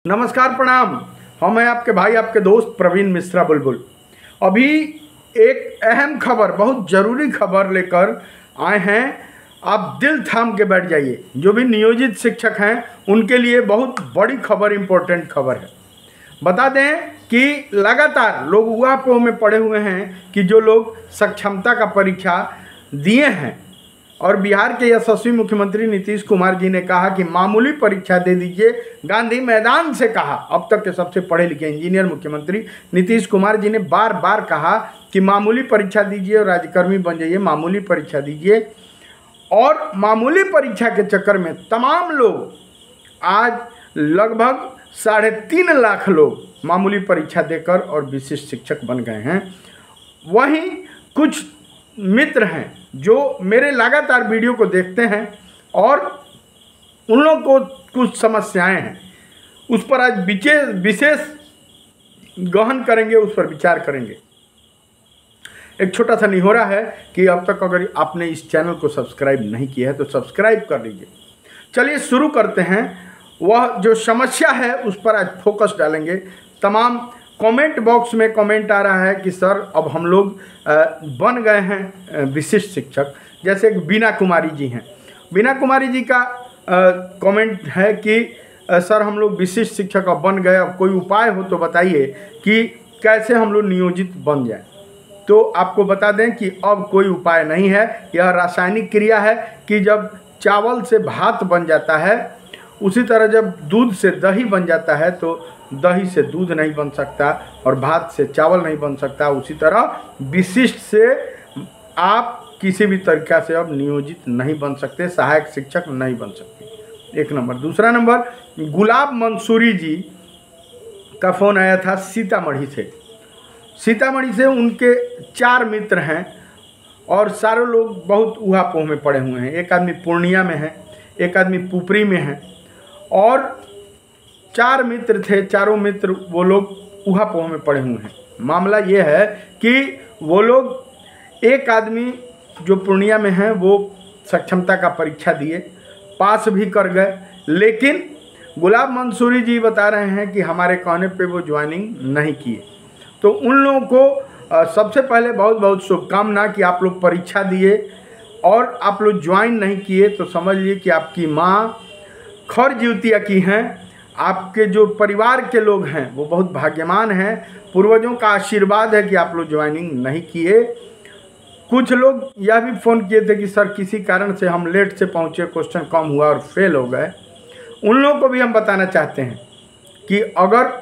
नमस्कार, प्रणाम। हम हैं आपके भाई, आपके दोस्त प्रवीण मिश्रा बुलबुल। अभी एक अहम खबर, बहुत ज़रूरी खबर लेकर आए हैं। आप दिल थाम के बैठ जाइए। जो भी नियोजित शिक्षक हैं उनके लिए बहुत बड़ी खबर, इम्पोर्टेंट खबर है। बता दें कि लगातार लोग ऊहापोह में पड़े हुए हैं कि जो लोग सक्षमता का परीक्षा दिए हैं, और बिहार के यशस्वी मुख्यमंत्री नीतीश कुमार जी ने कहा कि मामूली परीक्षा दे दीजिए। गांधी मैदान से कहा, अब तक के सबसे पढ़े लिखे इंजीनियर मुख्यमंत्री नीतीश कुमार जी ने बार बार कहा कि मामूली परीक्षा दीजिए और राज्यकर्मी बन जाइए, मामूली परीक्षा दीजिए। और मामूली परीक्षा के चक्कर में तमाम लोग, आज लगभग 3.5 लाख लोग मामूली परीक्षा देकर और विशिष्ट शिक्षक बन गए हैं। वहीं कुछ मित्र हैं जो मेरे लगातार वीडियो को देखते हैं और उन लोगों को कुछ समस्याएं हैं, उस पर आज विशेष गहन करेंगे, उस पर विचार करेंगे। एक छोटा सा निहोरा है कि अब तक अगर आपने इस चैनल को सब्सक्राइब नहीं किया है तो सब्सक्राइब कर लीजिए। चलिए शुरू करते हैं। वह जो समस्या है उस पर आज फोकस डालेंगे। तमाम कमेंट बॉक्स में कमेंट आ रहा है कि सर अब हम लोग बन गए हैं विशिष्ट शिक्षक। जैसे बीना कुमारी जी हैं, बीना कुमारी जी का कमेंट है कि सर हम लोग विशिष्ट शिक्षक अब बन गए, अब कोई उपाय हो तो बताइए कि कैसे हम लोग नियोजित बन जाए। तो आपको बता दें कि अब कोई उपाय नहीं है। यह रासायनिक क्रिया है कि जब चावल से भात बन जाता है, उसी तरह जब दूध से दही बन जाता है तो दही से दूध नहीं बन सकता और भात से चावल नहीं बन सकता। उसी तरह विशिष्ट से आप किसी भी तरीक़ा से अब नियोजित नहीं बन सकते, सहायक शिक्षक नहीं बन सकते। एक नंबर। दूसरा नंबर, गुलाब मंसूरी जी का फ़ोन आया था सीतामढ़ी से। सीतामढ़ी से उनके 4 मित्र हैं और सारे लोग बहुत ऊहापोह में पड़े हुए हैं। एक आदमी पूर्णिया में है, एक आदमी पुपरी में है और 4 मित्र थे। चारों मित्र वो लोग ऊहापोह में पड़े हुए हैं। मामला ये है कि वो लोग, एक आदमी जो पूर्णिया में है वो सक्षमता का परीक्षा दिए, पास भी कर गए, लेकिन गुलाब मंसूरी जी बता रहे हैं कि हमारे कहने पे वो ज्वाइनिंग नहीं किए। तो उन लोगों को सबसे पहले बहुत बहुत शुभकामना कि आप लोग परीक्षा दिए और आप लोग ज्वाइन नहीं किए तो समझ लीजिए कि आपकी माँ खर जीवतिया की हैं। आपके जो परिवार के लोग हैं वो बहुत भाग्यवान हैं। पूर्वजों का आशीर्वाद है कि आप लोग ज्वाइनिंग नहीं किए। कुछ लोग यह भी फ़ोन किए थे कि सर किसी कारण से हम लेट से पहुँचे, क्वेश्चन कम हुआ और फेल हो गए। उन लोगों को भी हम बताना चाहते हैं कि अगर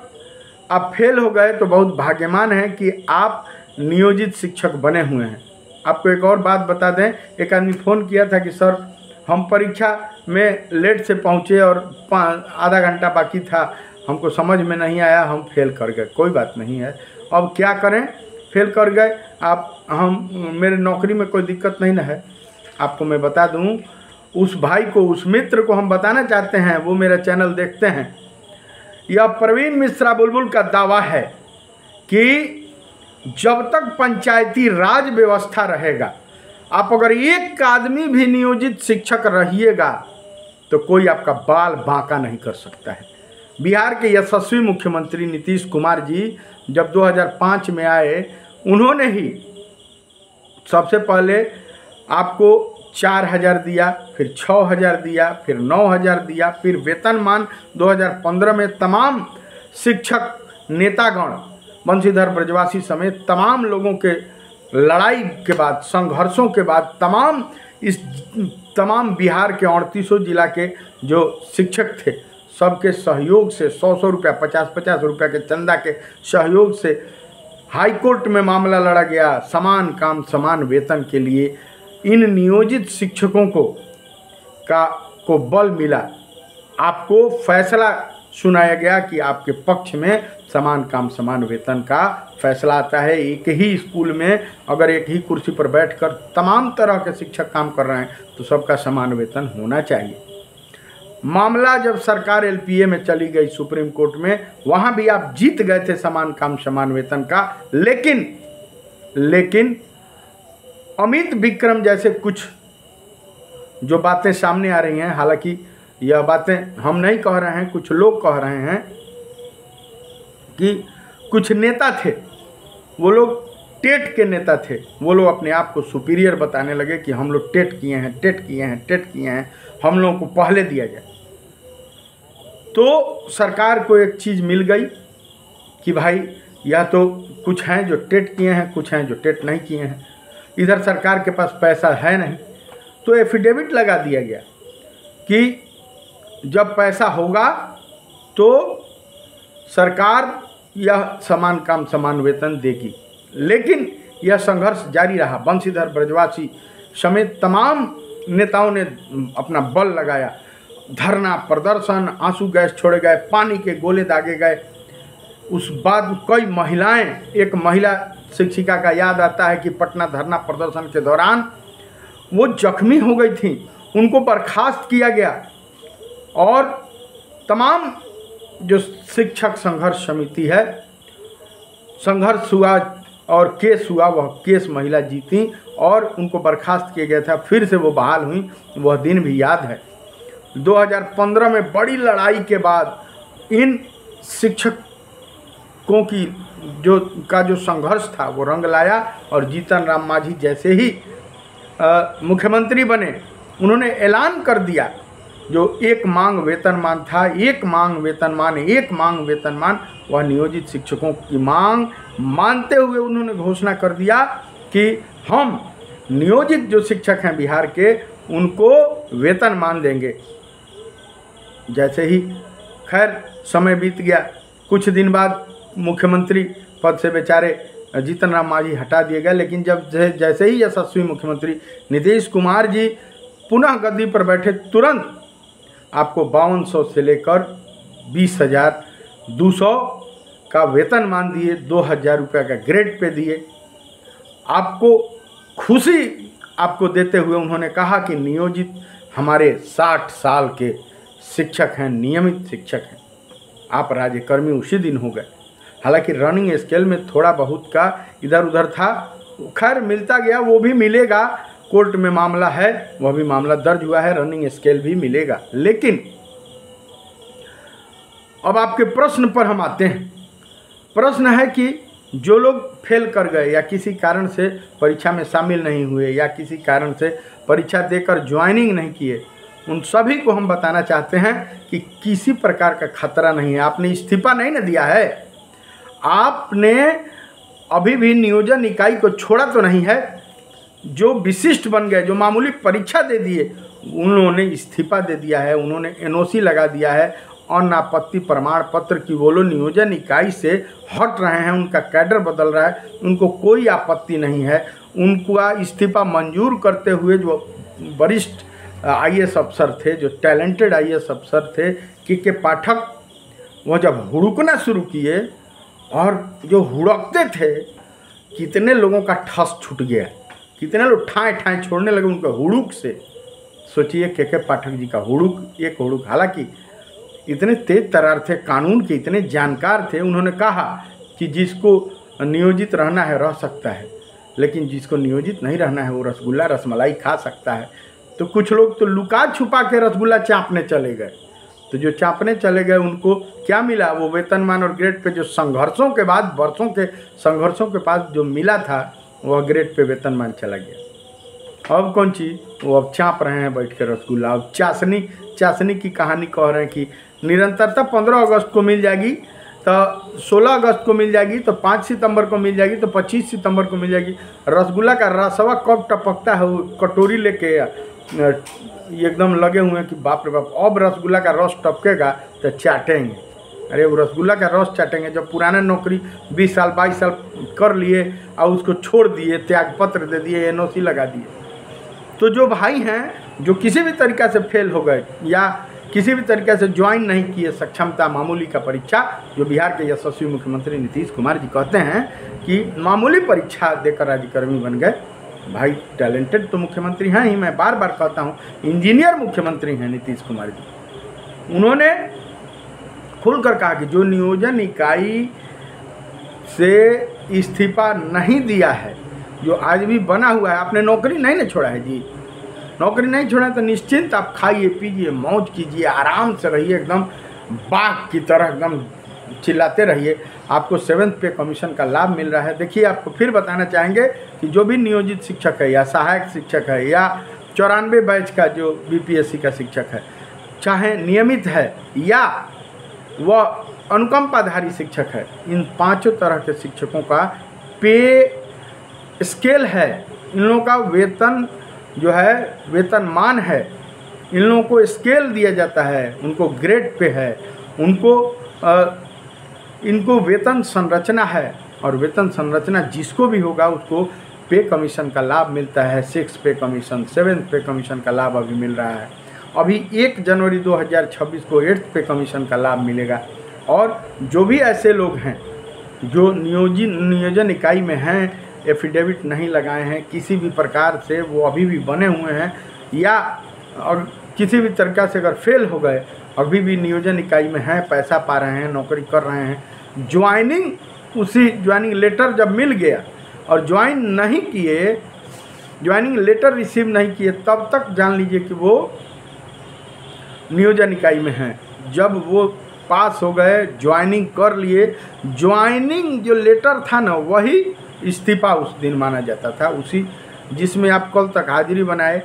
आप फेल हो गए तो बहुत भाग्यवान हैं कि आप नियोजित शिक्षक बने हुए हैं। आपको एक और बात बता दें, एक आदमी फ़ोन किया था कि सर हम परीक्षा में लेट से पहुँचे और आधा घंटा बाकी था, हमको समझ में नहीं आया, हम फेल कर गए। कोई बात नहीं है, अब क्या करें, फेल कर गए आप, मेरे नौकरी में कोई दिक्कत नहीं ना है। आपको मैं बता दूं, उस भाई को, उस मित्र को हम बताना चाहते हैं, वो मेरा चैनल देखते हैं। यह प्रवीण मिश्रा बुलबुल का दावा है कि जब तक पंचायती राज व्यवस्था रहेगा, आप अगर एक आदमी भी नियोजित शिक्षक रहिएगा तो कोई आपका बाल बांका नहीं कर सकता है। बिहार के यशस्वी मुख्यमंत्री नीतीश कुमार जी जब 2005 में आए, उन्होंने ही सबसे पहले आपको 4,000 दिया, फिर 6,000 दिया, फिर 9,000 दिया, फिर वेतनमान 2015 में तमाम शिक्षक नेतागण, बंशीधर ब्रजवासी समेत तमाम लोगों के लड़ाई के बाद, संघर्षों के बाद, तमाम बिहार के 38 जिला के जो शिक्षक थे, सबके सहयोग से 100 रुपया, 50 रुपया के चंदा के सहयोग से हाई कोर्ट में मामला लड़ा गया। समान काम समान वेतन के लिए इन नियोजित शिक्षकों को बल मिला। आपको फैसला सुनाया गया कि आपके पक्ष में समान काम समान वेतन का फैसला आता है। एक ही स्कूल में अगर एक ही कुर्सी पर बैठकर तमाम तरह के शिक्षक काम कर रहे हैं तो सबका समान वेतन होना चाहिए। मामला जब सरकार LPA में चली गई सुप्रीम कोर्ट में, वहाँ भी आप जीत गए थे समान काम समान वेतन का, लेकिन अमित विक्रम जैसे कुछ जो बातें सामने आ रही हैं, हालांकि यह बातें हम नहीं कह रहे हैं, कुछ लोग कह रहे हैं कि कुछ नेता थे, वो लोग टेट के नेता थे, वो लोग अपने आप को सुपीरियर बताने लगे कि हम लोग टेट किए हैं, टेट किए हैं, टेट किए हैं, हम लोगों को पहले दिया जाए। तो सरकार को एक चीज़ मिल गई कि भाई या तो कुछ हैं जो टेट किए हैं, कुछ हैं जो टेट नहीं किए हैं। इधर सरकार के पास पैसा है नहीं, तो एफिडेविट लगा दिया गया कि जब पैसा होगा तो सरकार यह समान काम समान वेतन देगी। लेकिन यह संघर्ष जारी रहा। बंशीधर ब्रजवासी समेत तमाम नेताओं ने अपना बल लगाया, धरना प्रदर्शन, आंसू गैस छोड़े गए, पानी के गोले दागे गए। उस बाद कई महिलाएं, एक महिला शिक्षिका का याद आता है कि पटना धरना प्रदर्शन के दौरान वो जख्मी हो गई थी, उनको बर्खास्त किया गया। और तमाम जो शिक्षक संघर्ष समिति है, संघर्ष हुआ और केस हुआ, वह केस महिला जीती और उनको बर्खास्त किया गया था, फिर से वो बहाल हुई। वह दिन भी याद है। 2015 में बड़ी लड़ाई के बाद इन शिक्षकों की जो संघर्ष था वो रंग लाया और जीतन राम मांझी जैसे ही मुख्यमंत्री बने, उन्होंने ऐलान कर दिया जो एक मांग वेतनमान था, एक मांग वेतनमान, एक मांग वेतनमान, वह नियोजित शिक्षकों की मांग मानते हुए उन्होंने घोषणा कर दिया कि हम नियोजित जो शिक्षक हैं बिहार के, उनको वेतनमान देंगे। जैसे ही खैर समय बीत गया, कुछ दिन बाद मुख्यमंत्री पद से बेचारे जीतन राम मांझी हटा दिए गए। लेकिन जब जैसे ही यशस्वी मुख्यमंत्री नीतीश कुमार जी पुनः गद्दी पर बैठे, तुरंत आपको 5200 से लेकर 20,200 का वेतनमान दिए, 2,000 रुपये का ग्रेड पे दिए। आपको खुशी आपको देते हुए उन्होंने कहा कि नियोजित हमारे 60 साल के शिक्षक हैं, नियमित शिक्षक हैं, आप राज्यकर्मी उसी दिन हो गए। हालांकि रनिंग स्केल में थोड़ा बहुत का इधर उधर था, खैर मिलता गया, वो भी मिलेगा। कोर्ट में मामला है, वह भी मामला दर्ज हुआ है, रनिंग स्केल भी मिलेगा। लेकिन अब आपके प्रश्न पर हम आते हैं। प्रश्न है कि जो लोग फेल कर गए या किसी कारण से परीक्षा में शामिल नहीं हुए या किसी कारण से परीक्षा देकर ज्वाइनिंग नहीं किए, उन सभी को हम बताना चाहते हैं कि किसी प्रकार का खतरा नहीं है। आपने इस्तीफा नहीं ना दिया है, आपने अभी भी नियोजन इकाई को छोड़ा तो नहीं है। जो विशिष्ट बन गए, जो मामूली परीक्षा दे दिए, उन्होंने इस्तीफा दे दिया है, उन्होंने एनओसी लगा दिया है, अनापत्ति प्रमाण पत्र की वो लोग नियोजन इकाई से हट रहे हैं, उनका कैडर बदल रहा है, उनको कोई आपत्ति नहीं है। उनका इस्तीफा मंजूर करते हुए जो वरिष्ठ आईएएस अफसर थे, जो टैलेंटेड आईएएस अफसर थे के पाठक, वह जब हुड़कना शुरू किए और जो हुड़कते थे, कितने लोगों का ठस छूट गया, कितने लोग ठाए ठाए छोड़ने लगे उनके हुड़ुक से। सोचिए के पाठक जी का हुड़ुक, एक हुड़ुक। हालांकि इतने तेज तरार थे, कानून के इतने जानकार थे, उन्होंने कहा कि जिसको नियोजित रहना है रह सकता है, लेकिन जिसको नियोजित नहीं रहना है वो रसगुल्ला रसमलाई खा सकता है। तो कुछ लोग तो लुका छुपा के रसगुल्ला चापने चले गए। तो जो चापने चले गए उनको क्या मिला? वो वेतनमान और ग्रेड पे जो संघर्षों के बाद, वर्षों के संघर्षों के बाद जो मिला था, वह ग्रेड पे वेतनमान चला गया। अब कौन चीज़? वो अब चाप रहे हैं बैठ के रसगुल्ला। अब चाशनी की कहानी कह रहे हैं कि निरंतरता 15 अगस्त को मिल जाएगी, तो 16 अगस्त को मिल जाएगी, तो 5 सितंबर को मिल जाएगी, तो 25 सितंबर को मिल जाएगी। रसगुल्ला का रसवा कब टपकता है, वो कटोरी लेके एकदम लगे हुए हैं कि बाप रे बाप, अब रसगुल्ला का रस टपकेगा तो चाटेंगे। अरे वो रसगुल्ला का रस चाटेंगे जब पुराना नौकरी 20 साल 22 साल कर लिए और उसको छोड़ दिए, त्यागपत्र दे दिए, एनओसी लगा दिए। तो जो भाई हैं जो किसी भी तरीक़ा से फेल हो गए या किसी भी तरीक़े से ज्वाइन नहीं किए सक्षमता मामूली का परीक्षा, जो बिहार के यशस्वी मुख्यमंत्री नीतीश कुमार जी कहते हैं कि मामूली परीक्षा देकर राज्यकर्मी बन गए। भाई टैलेंटेड तो मुख्यमंत्री हैं ही, मैं बार बार कहता हूँ, इंजीनियर मुख्यमंत्री हैं नीतीश कुमार जी। उन्होंने खुलकर कहा कि जो नियोजन इकाई से इस्तीफा नहीं दिया है, जो आज भी बना हुआ है, आपने नौकरी नहीं ना छोड़ा है जी, नौकरी नहीं छोड़ा तो निश्चिंत आप खाइए पीजिए, मौज कीजिए, आराम से रहिए, एकदम बाघ की तरह एकदम चिल्लाते रहिए, आपको 7th पे कमीशन का लाभ मिल रहा है। देखिए, आपको फिर बताना चाहेंगे कि जो भी नियोजित शिक्षक है या सहायक शिक्षक है या 94 बैच का जो बीपीएससी का शिक्षक है, चाहे नियमित है या वह अनुकंपाधारी शिक्षक है, इन पांचों तरह के शिक्षकों का पे स्केल है। इन लोगों का वेतन जो है, वेतनमान है, इन लोगों को स्केल दिया जाता है, उनको ग्रेड पे है, इनको वेतन संरचना है, और वेतन संरचना जिसको भी होगा उसको पे कमीशन का लाभ मिलता है। 6 पे कमीशन, 7th पे कमीशन का लाभ अभी मिल रहा है। अभी 1 जनवरी 2026 को 8th पे कमीशन का लाभ मिलेगा। और जो भी ऐसे लोग हैं जो नियोजन इकाई में हैं, एफिडेविट नहीं लगाए हैं किसी भी प्रकार से, वो अभी भी बने हुए हैं, या और किसी भी तरीक़ा से अगर फेल हो गए, अभी भी नियोजन इकाई में हैं, पैसा पा रहे हैं, नौकरी कर रहे हैं, ज्वाइनिंग लेटर जब मिल गया और ज्वाइन नहीं किए, ज्वाइनिंग लेटर रिसीव नहीं किए, तब तक जान लीजिए कि वो नियोजन इकाई में हैं। जब वो पास हो गए, ज्वाइनिंग कर लिए, ज्वाइनिंग जो लेटर था ना, वही इस्तीफा उस दिन माना जाता था, उसी जिसमें आप कल तक हाजिरी बनाए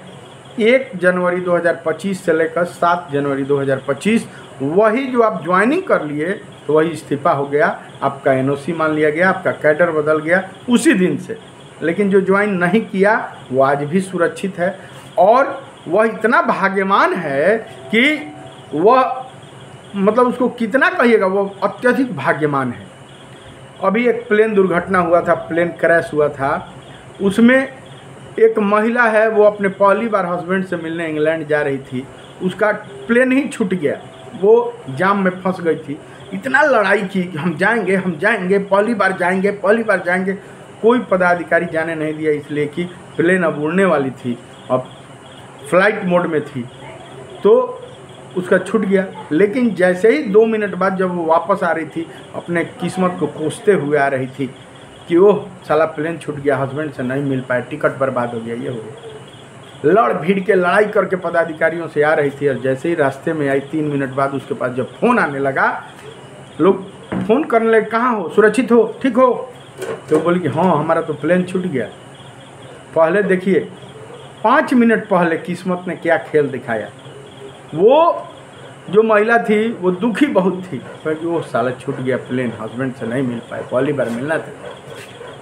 1 जनवरी 2025 से लेकर 7 जनवरी 2025, वही जो आप ज्वाइनिंग कर लिए तो वही इस्तीफा हो गया, आपका एनओसी मान लिया गया, आपका कैडर बदल गया उसी दिन से। लेकिन जो ज्वाइन नहीं किया वो आज भी सुरक्षित है, और वह इतना भाग्यवान है कि वह, मतलब उसको कितना कहिएगा, वो अत्यधिक भाग्यवान है। अभी एक प्लेन दुर्घटना हुआ था, प्लेन क्रैश हुआ था, उसमें एक महिला है, वो अपने पहली बार हस्बैंड से मिलने इंग्लैंड जा रही थी, उसका प्लेन ही छूट गया, वो जाम में फंस गई थी। इतना लड़ाई की कि हम जाएंगे, पहली बार जाएंगे, कोई पदाधिकारी जाने नहीं दिया, इसलिए कि प्लेन अब उड़ने वाली थी, अब फ्लाइट मोड में थी, तो उसका छूट गया। लेकिन जैसे ही 2 मिनट बाद जब वो वापस आ रही थी, अपने किस्मत को कोसते हुए आ रही थी कि ओह साला प्लेन छूट गया, हस्बैंड से नहीं मिल पाए, टिकट बर्बाद हो गया, ये हो गया। लड़ भीड़ के लड़ाई करके पदाधिकारियों से आ रही थी, और जैसे ही रास्ते में आई 3 मिनट बाद उसके पास जब फ़ोन आने लगा, लोग फ़ोन करने लगे, कहाँ हो, सुरक्षित हो, ठीक हो? तो बोली कि हाँ हमारा तो प्लेन छूट गया। पहले देखिए 5 मिनट पहले किस्मत ने क्या खेल दिखाया। वो जो महिला थी वो दुखी बहुत थी, क्योंकि वो साला छूट गया प्लेन, हस्बैंड से नहीं मिल पाए, पहली बार मिलना था।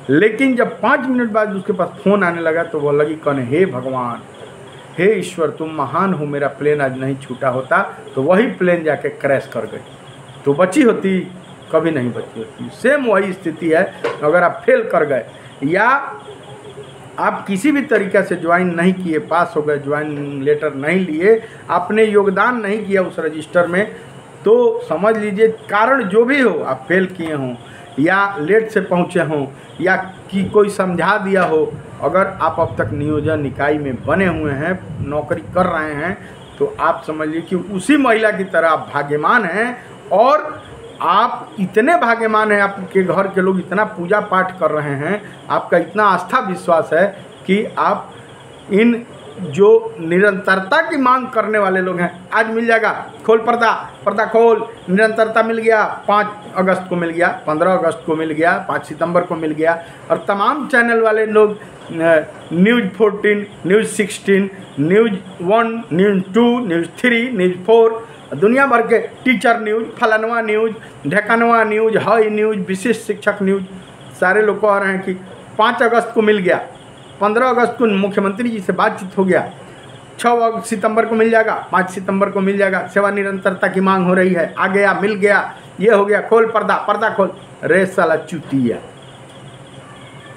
लेकिन जब 5 मिनट बाद उसके पास फ़ोन आने लगा तो वो लगी कहने, हे भगवान, हे ईश्वर, तुम महान हो, मेरा प्लेन आज नहीं छूटा होता तो वही प्लेन जाके क्रैश कर गई, तो बची होती, कभी नहीं बची होती। सेम वही स्थिति है, अगर आप फेल कर गए या आप किसी भी तरीक़े से ज्वाइन नहीं किए, पास हो गए, ज्वाइन लेटर नहीं लिए, आपने योगदान नहीं किया उस रजिस्टर में, तो समझ लीजिए कारण जो भी हो, आप फेल किए हों या लेट से पहुँचे हों या कि कोई समझा दिया हो, अगर आप अब तक नियोजन इकाई में बने हुए हैं, नौकरी कर रहे हैं, तो आप समझिए कि उसी महिला की तरह आप भाग्यवान हैं। और आप इतने भाग्यवान हैं, आपके घर के लोग इतना पूजा पाठ कर रहे हैं, आपका इतना आस्था विश्वास है कि आप इन जो निरंतरता की मांग करने वाले लोग हैं, आज मिल जाएगा, खोल पर्दा खोल, निरंतरता मिल गया, 5 अगस्त को मिल गया, 15 अगस्त को मिल गया, 5 सितंबर को मिल गया, और तमाम चैनल वाले लोग news 14, news 16, news 1, news 2, news 3, news 4, दुनिया भर के टीचर न्यूज़, फलानवा न्यूज़, ढेकानवा न्यूज़, हाई न्यूज़, विशिष्ट शिक्षक न्यूज़, सारे लोग कह रहे हैं कि 5 अगस्त को मिल गया, 15 अगस्त को मुख्यमंत्री जी से बातचीत हो गया, 6 सितंबर को मिल जाएगा, 5 सितंबर को मिल जाएगा, सेवा निरंतरता की मांग हो रही है, आ गया, मिल गया, ये हो गया, खोल पर्दा खोल। रे साला चुतिया,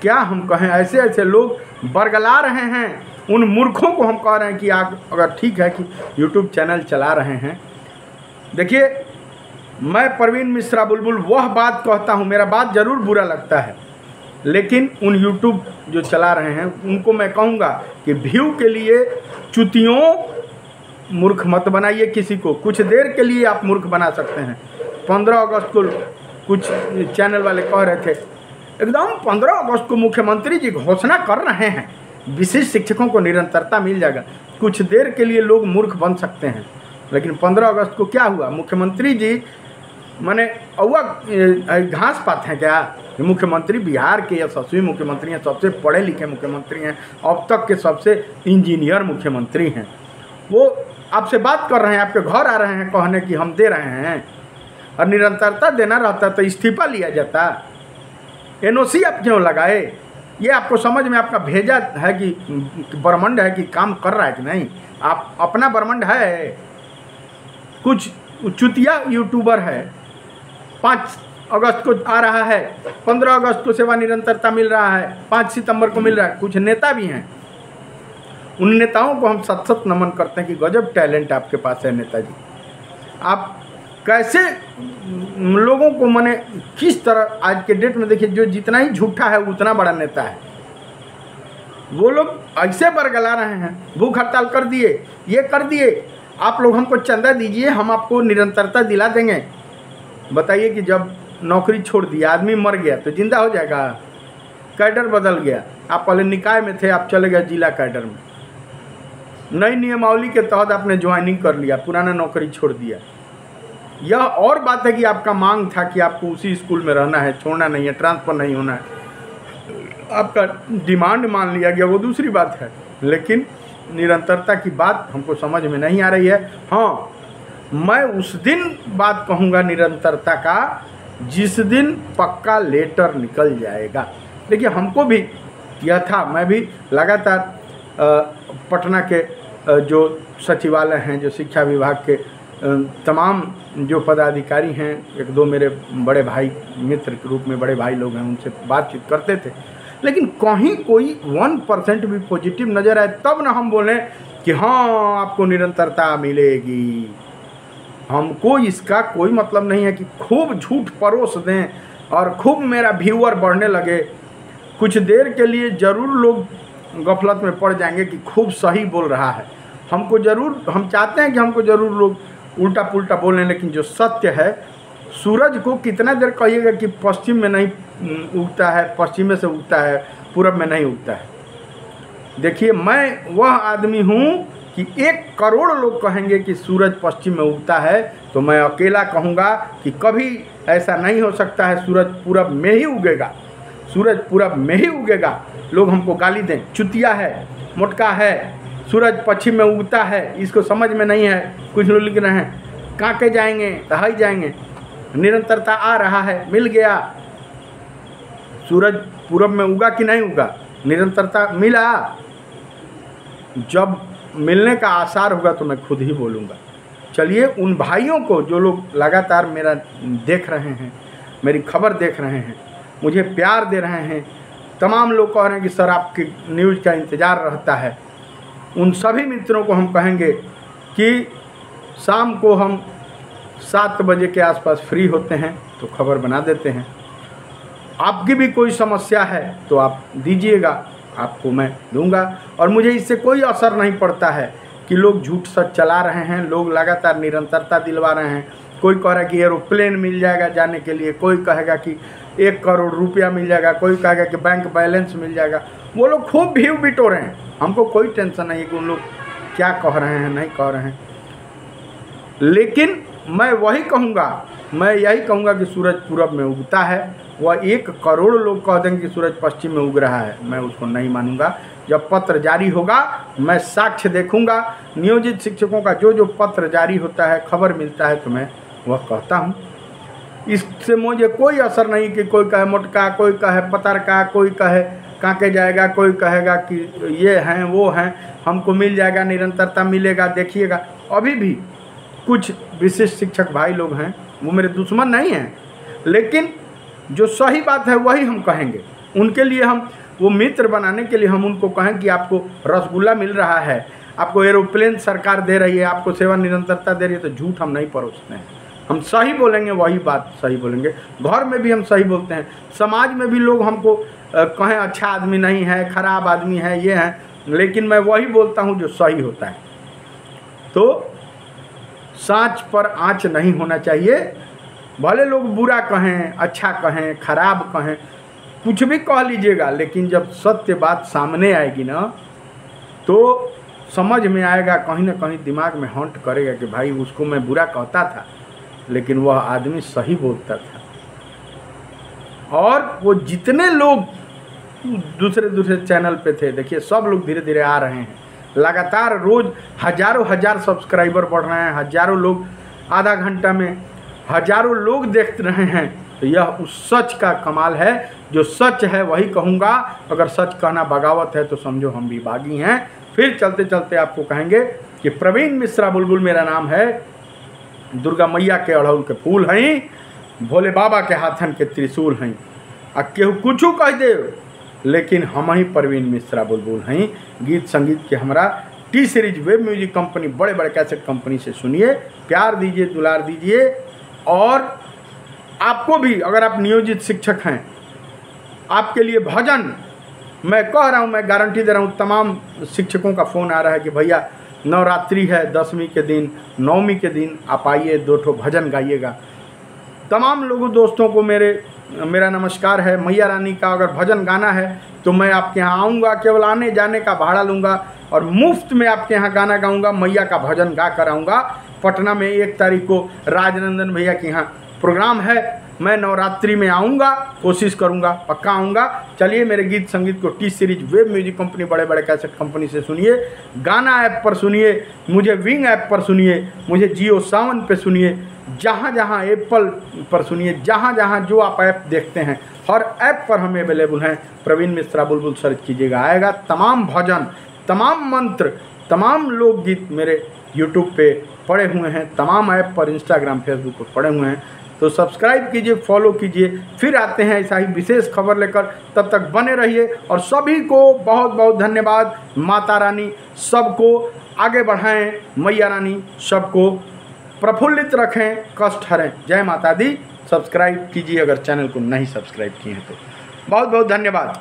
क्या हम कहें, ऐसे ऐसे लोग बरगला रहे हैं। उन मूर्खों को हम कह रहे हैं कि आप अगर ठीक है कि यूट्यूब चैनल चला रहे हैं, देखिए मैं प्रवीण मिश्रा बुलबुल वह बात कहता हूँ, मेरा बात ज़रूर बुरा लगता है, लेकिन उन यूट्यूब जो चला रहे हैं उनको मैं कहूँगा कि व्यू के लिए चुतियों मूर्ख मत बनाइए किसी को, कुछ देर के लिए आप मूर्ख बना सकते हैं। 15 अगस्त को कुछ चैनल वाले कह रहे थे, एकदम 15 अगस्त को मुख्यमंत्री जी घोषणा कर रहे हैं विशिष्ट शिक्षकों को निरंतरता मिल जाएगा। कुछ देर के लिए लोग मूर्ख बन सकते हैं, लेकिन 15 अगस्त को क्या हुआ, मुख्यमंत्री जी माने औवा घास पात हैं क्या? मुख्यमंत्री बिहार के यशस्वी मुख्यमंत्री हैं, सबसे पढ़े लिखे मुख्यमंत्री हैं, अब तक के सबसे इंजीनियर मुख्यमंत्री हैं। वो आपसे बात कर रहे हैं, आपके घर आ रहे हैं कहने कि हम दे रहे हैं, और निरंतरता देना रहता तो इस्तीफा लिया जाता। एनओसी आप क्यों लगाए? ये आपको समझ में आपका भेजा है कि ब्रह्मांड है कि काम कर रहा है कि नहीं? आप अपना ब्रह्मांड है। कुछ चुतिया यूट्यूबर है, 5 अगस्त को आ रहा है, 15 अगस्त को सेवा निरंतरता मिल रहा है, 5 सितंबर को मिल रहा है। कुछ नेता भी हैं, उन नेताओं को हम सत सत नमन करते हैं कि गजब टैलेंट आपके पास है नेताजी। आप कैसे लोगों को माने किस तरह आज के डेट में देखिए, जो जितना ही झूठा है उतना बड़ा नेता है। वो लोग ऐसे बरगला रहे हैं, भूख हड़ताल कर दिए, ये कर दिए, आप लोग हमको चंदा दीजिए, हम आपको निरंतरता दिला देंगे। बताइए कि जब नौकरी छोड़ दिया, आदमी मर गया तो जिंदा हो जाएगा? कैडर बदल गया, आप पहले निकाय में थे, आप चले गए जिला कैडर में, नई नियमावली के तहत आपने ज्वाइनिंग कर लिया, पुराना नौकरी छोड़ दिया। यह और बात है कि आपका मांग था कि आपको उसी स्कूल में रहना है, छोड़ना नहीं है, ट्रांसफ़र नहीं होना है, आपका डिमांड मान लिया गया, वो दूसरी बात है। लेकिन निरंतरता की बात हमको समझ में नहीं आ रही है। हाँ, मैं उस दिन बात कहूँगा निरंतरता का जिस दिन पक्का लेटर निकल जाएगा। देखिए, हमको भी यह था, मैं भी लगातार पटना के जो सचिवालय हैं, जो शिक्षा विभाग के तमाम जो पदाधिकारी हैं, 1-2 मेरे बड़े भाई मित्र के रूप में बड़े भाई लोग हैं, उनसे बातचीत करते थे। लेकिन कहीं कोई 1% भी पॉजिटिव नज़र आए तब ना हम बोलें कि हाँ आपको निरंतरता मिलेगी। हमको इसका कोई मतलब नहीं है कि खूब झूठ परोस दें और खूब मेरा व्यूअर बढ़ने लगे। कुछ देर के लिए ज़रूर लोग गफलत में पड़ जाएंगे कि खूब सही बोल रहा है। हमको ज़रूर, हम चाहते हैं कि हमको ज़रूर लोग उल्टा पुल्टा बोलें, लेकिन जो सत्य है, सूरज को कितना देर कहिएगा कि पश्चिम में नहीं उगता है, पश्चिम में से उगता है, पूरब में नहीं उगता है। देखिए, मैं वह आदमी हूँ कि 1 करोड़ लोग कहेंगे कि सूरज पश्चिम में उगता है, तो मैं अकेला कहूँगा कि कभी ऐसा नहीं हो सकता है, सूरज पूरब में ही उगेगा, सूरज पूरब में ही उगेगा। लोग हमको गाली दें, चुतिया है, मोटका है, सूरज पश्चिम में उगता है, इसको समझ में नहीं है। कुछ लोग लिख रहे हैं कांके जाएंगे दहाई जाएंगे, निरंतरता आ रहा है, मिल गया। सूरज पूरब में उगा कि नहीं उगा? निरंतरता मिला। जब मिलने का आसार होगा तो मैं खुद ही बोलूँगा। चलिए, उन भाइयों को जो लोग लगातार मेरा देख रहे हैं, मेरी खबर देख रहे हैं, मुझे प्यार दे रहे हैं, तमाम लोग कह रहे हैं कि सर आपकी न्यूज़ का इंतज़ार रहता है, उन सभी मित्रों को हम कहेंगे कि शाम को हम 7 बजे के आसपास फ्री होते हैं तो खबर बना देते हैं। आपकी भी कोई समस्या है तो आप दीजिएगा, आपको मैं दूंगा। और मुझे इससे कोई असर नहीं पड़ता है कि लोग झूठ सच चला रहे हैं, लोग लगातार निरंतरता दिलवा रहे हैं। कोई कह रहा है कि एरोप्लेन मिल जाएगा जाने के लिए, कोई कहेगा कि 1 करोड़ रुपया मिल जाएगा, कोई कहेगा कि बैंक बैलेंस मिल जाएगा। वो लोग खूब भीव बिटो रहे हैं, हमको कोई टेंशन नहीं है कि उन लोग क्या कह रहे हैं नहीं कह रहे हैं। लेकिन मैं वही कहूँगा, मैं यही कहूँगा कि सूरज पूरब में उगता है। वह 1 करोड़ लोग कह देंगे कि सूरज पश्चिम में उग रहा है, मैं उसको नहीं मानूंगा। जब पत्र जारी होगा मैं साक्ष्य देखूंगा। नियोजित शिक्षकों का जो जो पत्र जारी होता है, खबर मिलता है, तो मैं वह कहता हूँ। इससे मुझे कोई असर नहीं कि कोई कहे मोटका, कोई कहे पतरका, कोई कहे कांके जाएगा, कोई कहेगा कि ये हैं वो हैं, हमको मिल जाएगा, निरंतरता मिलेगा। देखिएगा, अभी भी कुछ विशिष्ट शिक्षक भाई लोग हैं, वो मेरे दुश्मन नहीं हैं, लेकिन जो सही बात है वही हम कहेंगे। उनके लिए हम वो मित्र बनाने के लिए हम उनको कहें कि आपको रसगुल्ला मिल रहा है, आपको एरोप्लेन सरकार दे रही है, आपको सेवा निरंतरता दे रही है, तो झूठ हम नहीं परोसते हैं। हम सही बोलेंगे, वही बात सही बोलेंगे। घर में भी हम सही बोलते हैं, समाज में भी लोग हमको कहें अच्छा आदमी नहीं है, खराब आदमी है, ये है, लेकिन मैं वही बोलता हूँ जो सही होता है। तो सांच पर आँच नहीं होना चाहिए। भले लोग बुरा कहें, अच्छा कहें, खराब कहें, कुछ भी कह लीजिएगा, लेकिन जब सत्य बात सामने आएगी ना, तो समझ में आएगा, कहीं ना कहीं दिमाग में हॉन्ट करेगा कि भाई उसको मैं बुरा कहता था, लेकिन वह आदमी सही बोलता था। और वो जितने लोग दूसरे चैनल पे थे, देखिए सब लोग धीरे धीरे आ रहे हैं, लगातार रोज़ हजारों सब्सक्राइबर बढ़ रहे हैं, हजारों लोग आधा घंटा में हजारों लोग देख रहे हैं। तो यह उस सच का कमाल है, जो सच है वही कहूँगा। अगर सच कहना बगावत है तो समझो हम भी बागी हैं। फिर चलते चलते आपको कहेंगे कि प्रवीण मिश्रा बुलबुल मेरा नाम है, दुर्गा मैया के अड़हुल के फूल हैं, भोले बाबा के हाथन के त्रिशूल हैं। आ केहू कुछ कह दे, लेकिन हम ही प्रवीण मिश्रा बुलबुल हैं। गीत संगीत के हमारा T series web music company, बड़े बड़े कैसेट कंपनी से सुनिए, प्यार दीजिए, दुलार दीजिए। और आपको भी, अगर आप नियोजित शिक्षक हैं, आपके लिए भजन, मैं कह रहा हूँ, मैं गारंटी दे रहा हूँ, तमाम शिक्षकों का फ़ोन आ रहा है कि भैया नवरात्रि है, 10वीं के दिन, 9वीं के दिन आप आइए, 2 ठो भजन गाइएगा। तमाम लोगों दोस्तों को मेरा नमस्कार है। मैया रानी का अगर भजन गाना है तो मैं आपके यहाँ आऊँगा, केवल आने जाने का भाड़ा लूँगा और मुफ्त में आपके यहाँ गाना गाऊँगा, मैया का भजन गा कर आऊँगा। पटना में 1 तारीख को राजनंदन भैया के यहाँ प्रोग्राम है, मैं नवरात्रि में आऊँगा, कोशिश करूँगा, पक्का आऊँगा। चलिए मेरे गीत संगीत को T series web music company, बड़े बड़े कैसेट कंपनी से सुनिए, गाना ऐप पर सुनिए, मुझे विंग ऐप पर सुनिए, मुझे जियो सावन पे सुनिए, जहाँ जहाँ एप्पल पर सुनिए, जहाँ जहाँ जो आप ऐप देखते हैं हर ऐप पर हम अवेलेबल हैं। प्रवीण मिश्रा बुलबुल सर्च कीजिएगा, आएगा। तमाम भजन, तमाम मंत्र, तमाम लोकगीत मेरे यूट्यूब पे पड़े हुए हैं, तमाम ऐप पर, इंस्टाग्राम फेसबुक पर पड़े हुए हैं। तो सब्सक्राइब कीजिए, फॉलो कीजिए। फिर आते हैं ऐसा ही विशेष खबर लेकर, तब तक बने रहिए। और सभी को बहुत बहुत धन्यवाद। माता रानी सबको आगे बढ़ाएं, मैया रानी सबको प्रफुल्लित रखें, कष्ट हरें। जय माता दी। सब्सक्राइब कीजिए अगर चैनल को नहीं सब्सक्राइब किए हैं तो। बहुत बहुत धन्यवाद।